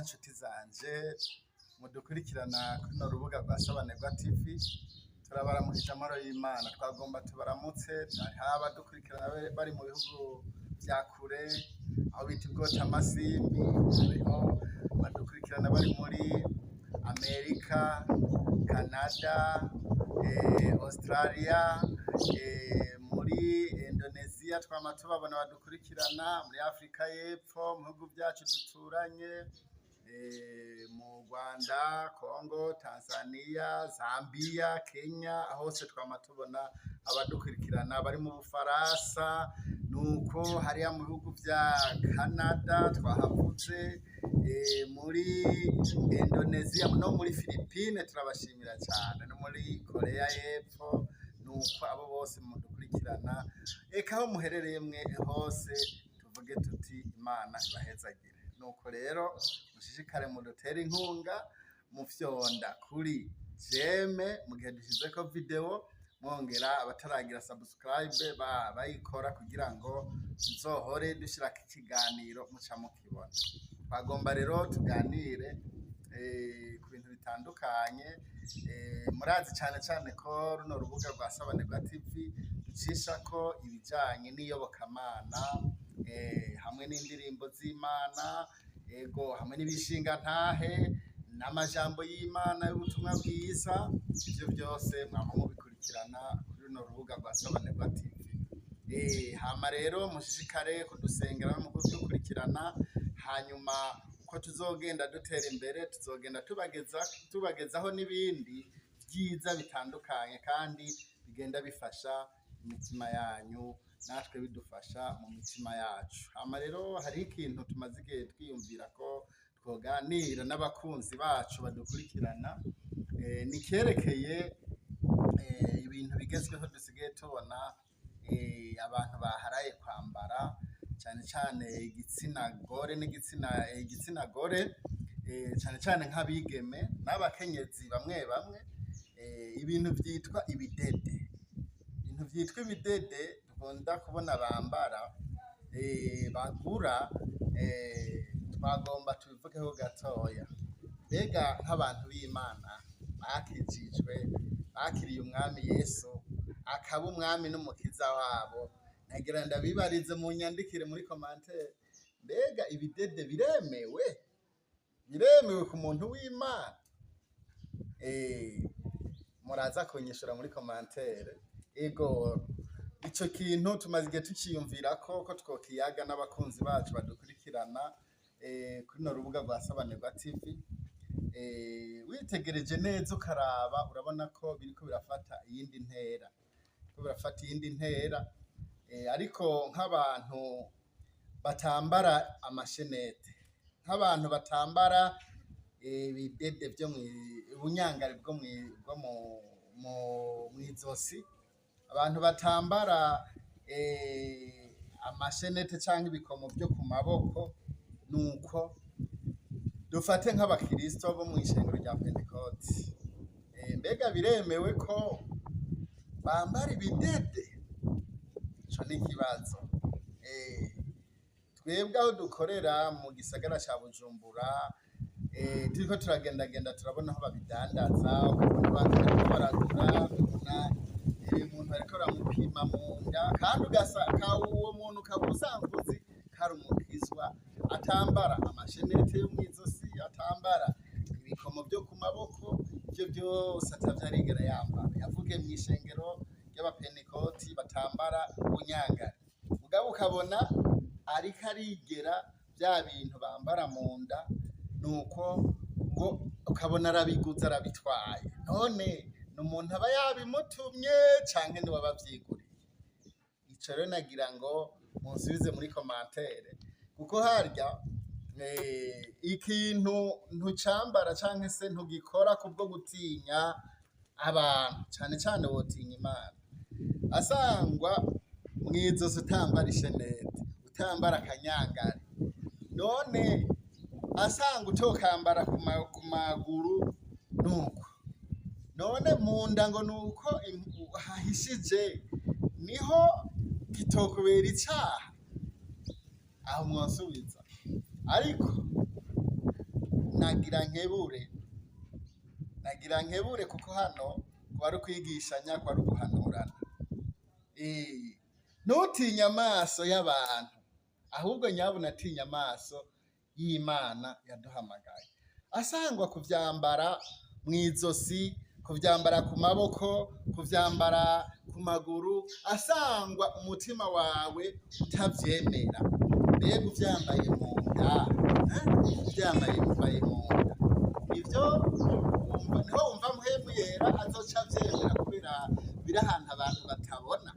nshuti zanje mudukurikirana kuri no rubuga rwa Sobanurwa TV, turabaramukije amahoro y'Imana. Twagomba tubaramutse haba dukurikirana bari mu bihugu vya kure aho bita Bwotamasimbi, hariho badukurikirana bari muri Amerika, Canada, Australia, muri Indonesia twama tubabona badukurikirana, muri Afrika y'Epfo mu bihugu byacu duturanye, mu Rwanda, Congo, Tanzania, Zambia, Kenya, hose twama tubona abadukurikirana. Bari mu Bufaransa nuko hariya mu bihugu vya Canada twahavuze, muri Indonesia no muri Philippines turabashimira cyane, no muri Korea y'Epfo. Nuko abo bose mudukurikirana, eka aho muherereye mwe hose tuvuge tuti Imana ibahezagire. Nuko rero mushishikare mudutera inkunga mufyonda kuri jeme mu gihe dushizeko video, mwongera abataragira subscribe bayikora kugira ngo tuzohore dushirako ikiganiro muca mukibona. Bagomba rero tuganire ku bintu bitandukanye. Murazi cyane ko runo rubuga rwa Sobanurwa TV ducishako ibijanye n'iyobokamana, hamwe n'indirimbo z'Imana, ego hamwe n'ibishinga ntahe n'amajambo y'Imana y'ubutumwa bwiza. Ivyo byose mwama mubikurikirana kuri runo rubuga rwa Sobanurwa TV. Hama rero mushishikare kudusengera mu kudukurikirana, hanyuma uko tuzogenda dutera imbere tuzogenda tubagezaho n'ibindi byiza bitandukanye kandi bigenda bifasha imitima yanyu, natwe bidufasha mu mitima yacu. Hama rero hari ikintu tumaze igihe twiyumvira ko twoganira n'abakunzi bacu badukurikirana, nikerekeye ibintu bigezweho dusigaye tubona abantu baharaye kwambara, cyane igitsina gore n'igitsina gore, cyane nk'abigeme n'abakenyezi bamwe ibintu vyitwa ibidede. Ibintu vyitwa ibidede dukunda kubona bambara, bagura. Twagomba tubivugeho gatoya. Mbega nk'abantu b'Imana bakijijwe, bakiriye umwami Yesu akaba umwami n'umukiza wabo, nagira ndabibarize mu nyandikire muri commentaire, mbega ibidede biremewe ku muntu w'Imana? Muraza kunyishura muri commentaire. Ego ico kintu tumaze igihe tukiyumvirako ko twokiyaga n'abakunzi bacu badukurikirana kuri no rubuga rwa Sobanurwa TV. Witegereje neza ukaraba urabona ko biriko birafata iyindi ntera, ariko nk'abantu batambara amashenete, nk'abantu batambara ibidede byo ubunyangari bwo mw'izosi, abantu batambara amashenete cyangwa ibikomo byo ku maboko. Nuko dufate nk'abakristo bo mu ishengero rya Pentecote, mbega biremewe ko bambara ibidede? Ico ni ikibazo. Twebwe aho dukorera mu gisagara ca Bujumbura, turiko turagendagenda turabona aho babidandaza, ukabona abantu bariko baragura, ukabona umuntu ariko aramupima mu nda, kandi ugasanga uwo muntu ukaba usanzwe uzi kari umukizwa, atambara amashenete yo mw'izosi, atambara ibikomo byo ku maboko. Ivyo byose atavyarigera yambara. Yavuge mw'ishengero ry'abapentekoti batambara ubunyangari, mugabo ukabona ariko arigera bya bintu bambara mu nda, nuko ngo ukabona arabiguza arabitwaye. None n'umuntu aba yabimutumye canke niwe abavyiguriye? Ico rero nagira ngo munsubize muri commentaire, kuko harya ikintu ntucambara canke se ntugikora kubwo gutinya abantu, cane wotinya Imana. Asangwa mwizosi utambara ishenete, utambara akanyangari, none asanga utokambara ku maguru, nuko none mu nda ngo nuko hahishije niho kitokubera icaha? Aho mwasubiza. Ariko nagira nkebure kuko hano kwari kwigishanya kwari guhanurana. Ntutinye amaso y'abantu, ahubwo nyabuna atinya amaso y'Imana yaduhamagaye. Asangwa kuvyambara mw'izosi, kuvyambara ku maboko, kuvyambara ku maguru, asangwa umutima wawe utavyemera. Mbega uvyambaye mu nda, uvyambaye mu nda, ivyo niho wumva mpwemu yera azoca avyemera, kubera biri ahantu abantu batabona.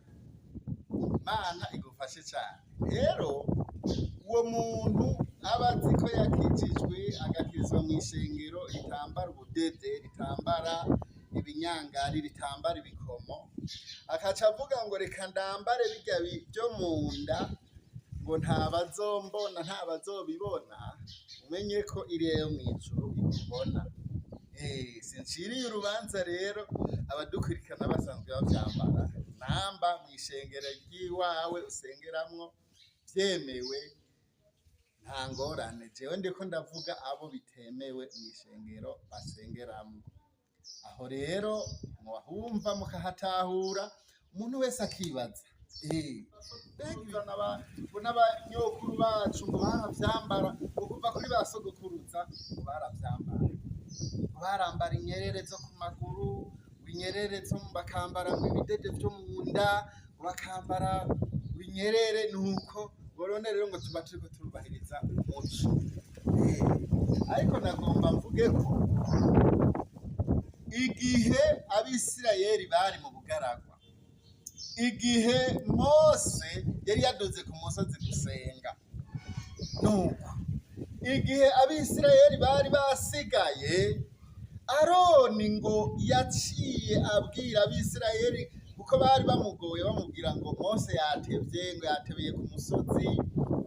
Imana igufashe cane. Rero uwo muntu aba azi ko yakijijwe, agakirizwa mw'ishengero ritambara ubudede, ritambara ibinyangari, ritambara ibikomo, akaca avuga ngo reka ndambare birya byo mu nda, ngo ntabazombona ntabazobibona, umenye ko iriyo mw'ijuru ikubona. Sinciriye urubanza rero abadukurikirana basanzwe bavyambara. Namba mw'ishengero ry'iwawe usengeramwo vyemewe, nta ngorane. Jewe ndiko ndavuga abo bitemewe mw'ishengero basengeramwo. Aho rero mwahumva mukahatahura, umuntu wese akibaza, n'abanyokuru bacu ngo baravyambara, kuva kuri ba sogokuruza ngo baravyambara, barambara inyerere zo ku maguru, inyerere zo bakambara ibidede vyo mu nda, bakambara inyerere, nuko borone rero ngo tuba turiko turubahiriza umuco. Ariko nagomba mvuge ko igihe Abisirayeli bari mu bugaragwa, igihe Mose yari yaduze ku musozi gusenga, nuko igihe Abisirayeli bari basigaye, Aroni ngo yaciye abwira Abisirayeli, kuko bari bamugoye bamubwira ngo Mose yatevye, ngo yatebeye ku musozi,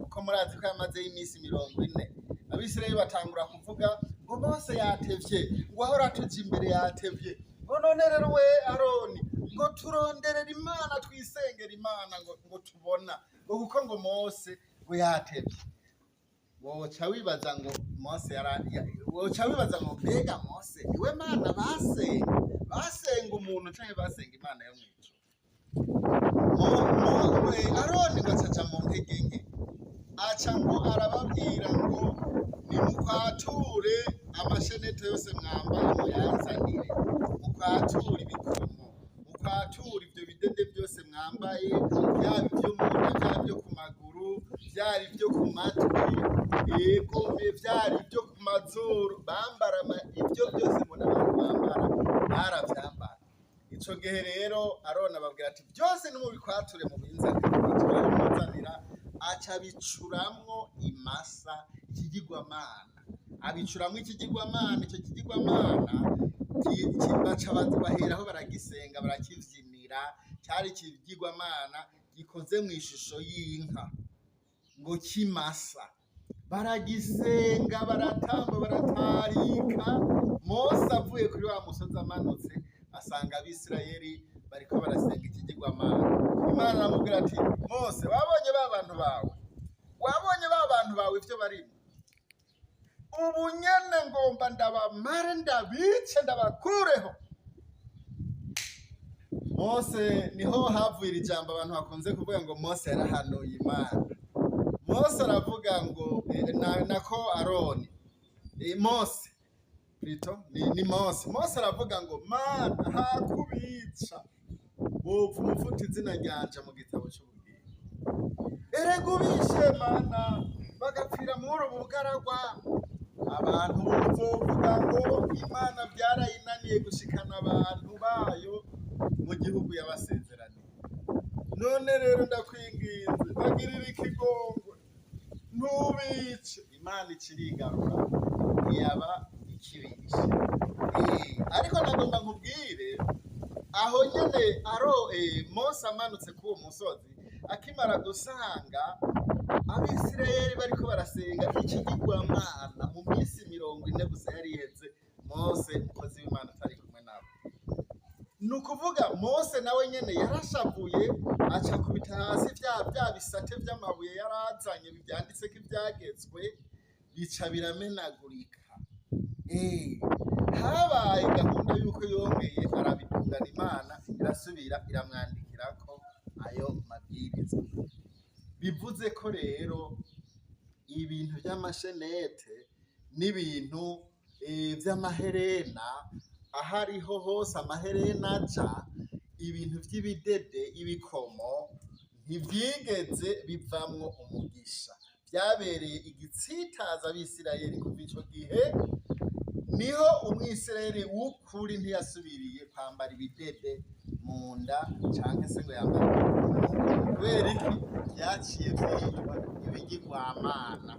kuko murazi ko yamazeyo iminsi 40. Abisirayeli batangura kuvuga ngo Mose yatevye, ngo ahora atuja imbere yatevye, ngo none rero we Aroni ngo turonderera Imana, twisengera Imana ngo tubona, ngo kuko ngo Mose ngo yatevye. Woca wibaza ngo Mose woca wibaza ngo mbega Mose niwe Mana basenga umuntu canke basenga Imana yo mw'ijuru? Aroni ngo acaja mu ntege nke, aca ngo arababwira ngo nimukwature amashenete yose mwambaye muyanzanire, mukwature ibikomo, mukwature ivyo bidede byose mwambaye, vyaba ivyo mu nda, vyaba ivyo ku maguru, vyari ivyo ku matwi, vyari ivyo ku mazuru, bambara ivyo byose mbona abantu bambara baravyambara. Ico gihe rero Aroni ababwira ati byose nimubikwature mu binzanira, aca bicuramwo imasa, ikigirwamana, abicuramwo ikigirwamana. Ico kigirwamana baca baheraho baragisenga, barakivyinira. Cyari ikigirwamana gikoze mw'ishusho y'inka, ngo kimasa, baragisenga, baratamba, baratarika. Mose avuye kuri wa musozi amanutse, asanga Abisirayeli bariko barasenga ikigirwamana. Imana aramubwira ati Mose, wabonye ba bantu bawe ivyo barimo? Ubu nyene ngomba ndabamare, ndabice, ndabakureho. Mose niho havuye ijambo abantu bakunze kuvuga ngo Mose yarahanuye Imana. Mose aravuga ngo nako Aroni, Mose Prito ni Mose aravuga ngo Mana hakubica, bopfa umufuta izina ryanje mu gitabo c'ubugingo. Erega ubishe Mana bagapfira muri ubu bugaragwa. Abantu bovuga ngo Imana byarayinaniye gushikana abantu bayo mu gihugu yabasezeraniye. None rero ndakwinginze, bagirira ikigongwe, ntubice. Imana ikirigarura, ntiyaba ikibishe. Ariko nagomba nkubwire, aho nyene Mose amanutse k'uwo musozi, akimara gusanga Abisirayeli bariko barasenga ikigirwamana mu minsi 40 gusa yari iheze, Mose umukozi w'Imana atari kumwe nabo. Nukuvuga Mose nawe nyene yarashavuye, aca kubita hasi vya bisate vy'amabuye yarazanye, byanditseko ivyagezwe, bica biramenagurika. Eh, habaye gahunda y'uko yongeye arabitungana, Imana irasubira iramwandikirako ayo mabwiriza. Bivuze ko rero ibintu vy'amashenete n'ibintu vy'amaherena, ahariho hose amaherena aja, ibintu vy'ibidede, ibikomo, ntivyigeze bivamwo umugisha. Vyabereye igitsitaza Abisirayeli. Kuva ico gihe niho umwisirayeli w'ukuri ntiyasubiriye kwambara ibidede mu nda canke se ngo yambare kubera iki? Vyaciye vyitwa ibigirwamana,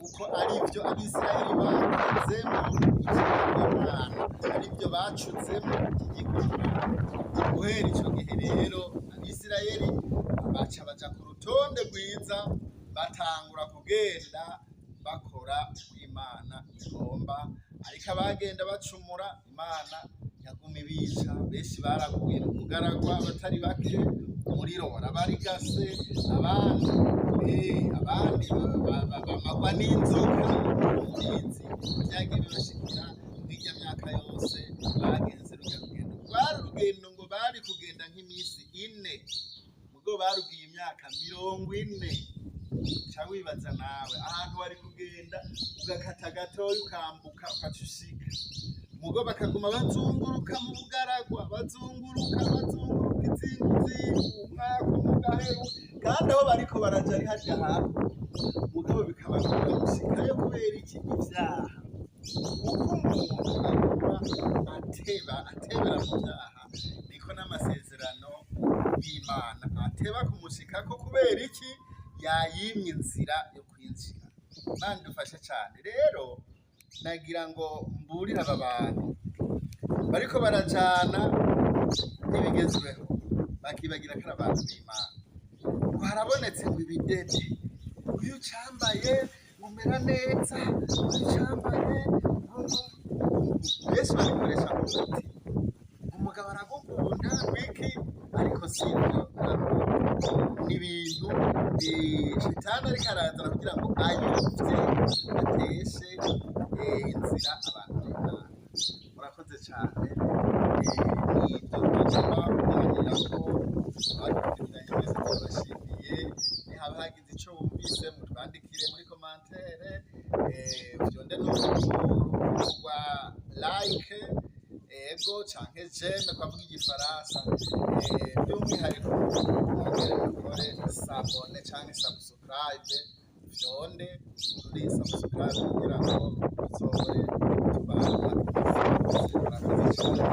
kuko arivyo Abisirayeli bakozemo ikigirwamana, arivyo bacuzemo ikigirwamana. Guhera ico gihe rero Abisirayeli baca baja ku rutonde rwiza, batangura kugenda bakora Imana igomba, ariko abagenda bacumura Imana yaguma ibica. Benshi baraguye mu bugaragwa, batari bake umuriro warabarigase, abandi bamagwa n'inzoka. Mubizi vyagiye bibashikira mw'irya myaka yose bagenze rurya rugendo. Rwari urugendo ngo bari kugenda nk'imisi 4, mugo barugiye imyaka 40. Ca wibaza nawe ahantu wari kugenda ugakata gatoya ukambuka ukaca ushika, mugo bakaguma bazunguruka mu bugaragwa, bazunguruka izinguzingu, umwaka umugaheru, kandi aho bariko baraja ari harya hantu, mugabo bikabagora gushikayo. Kubera iki? Ivyaha. Uko umuntu aguma atebera mu vyaha, niko n'amasezerano y'Imana ateba kumushikako. Kubera iki? Yayimye inzira yo kwinjira. Imana idufashe cane. Rero nagira ngo mburire aba bantu bariko barajana n'ibigezweho, bakibagira ko ari abantu b'Imana. Ngo harabonetse ngo ibidede, uyu ucambaye umera neza, uyu ucambaye Yesu babikoresha mu muti. Umugabo aragukunda wiki, ariko sivyo. Ibintu shitani ariko arazana kugira ngo ayuvye, ateshe inzira abantu b'Imana. Murakoze cane. Nivyo twagomba kuganirako. Abadukurikiranye mwese turabashimiye. Nihaba hagize ico wumvise mutwandikire muri commentaire, vyonde n'urubuga rwa like, ego canke j'aime kwavuga igifaransa. By'umwihariko mukore sabone canke subscribe, vyonde kuri subscribe kugira ngo tuzobore tubana. Murakoze cane.